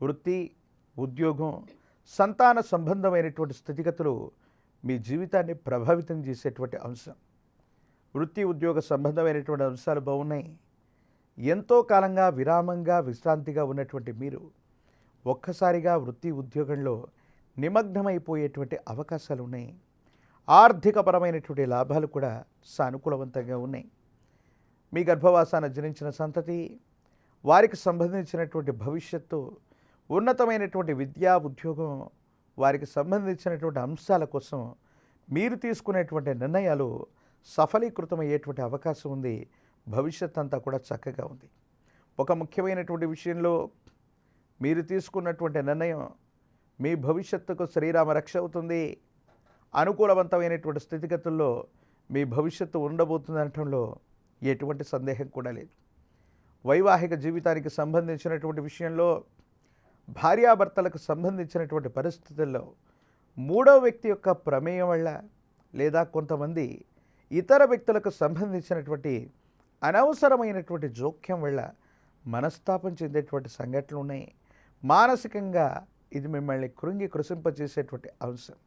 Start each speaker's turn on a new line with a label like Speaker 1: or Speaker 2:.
Speaker 1: వృత్తి, ఉద్యోగం, సంతాన సంబంధమైనటువంటి స్థితిగతులు మీ జీవితాన్ని ప్రభావితం చేసేటువంటి అంశం. వృత్తి, ఉద్యోగ సంబంధమైనటువంటి అంశాలు బాగున్నాయి. ఎంతో కాలంగా విరామంగా, విశ్రాంతిగా ఉన్నటువంటి మీరు ఒక్కసారిగా వృత్తి, ఉద్యోగంలో నిమగ్నమైపోయేటువంటి అవకాశాలు ఉన్నాయి. ఆర్థికపరమైనటువంటి లాభాలు కూడా సానుకూలవంతంగా ఉన్నాయి. మీ గర్భవాసాన జనించిన సంతతి, వారికి సంబంధించినటువంటి భవిష్యత్తు, ఉన్నతమైనటువంటి విద్యా, ఉద్యోగం, వారికి సంబంధించినటువంటి అంశాల కోసం మీరు తీసుకునేటువంటి నిర్ణయాలు సఫలీకృతమయ్యేటువంటి అవకాశం ఉంది. భవిష్యత్ అంతా కూడా చక్కగా ఉంది. ఒక ముఖ్యమైనటువంటి విషయంలో మీరు తీసుకున్నటువంటి నిర్ణయం మీ భవిష్యత్తుకు శ్రీరామ రక్ష అవుతుంది. అనుకూలవంతమైనటువంటి స్థితిగతుల్లో మీ భవిష్యత్తు ఉండబోతుంది అనటంలో ఎటువంటి సందేహం కూడా లేదు. వైవాహిక జీవితానికి సంబంధించినటువంటి విషయంలో భార్యాభర్తలకు సంబంధించినటువంటి పరిస్థితుల్లో మూడో వ్యక్తి యొక్క ప్రమేయం వల్ల లేదా కొంతమంది ఇతర వ్యక్తులకు సంబంధించినటువంటి అనవసరమైనటువంటి జోక్యం వల్ల మనస్తాపం చెందేటువంటి సంఘటనలు ఉన్నాయి. మానసికంగా ఇది మిమ్మల్ని కృంగి కృశింపజేసేటువంటి అంశం.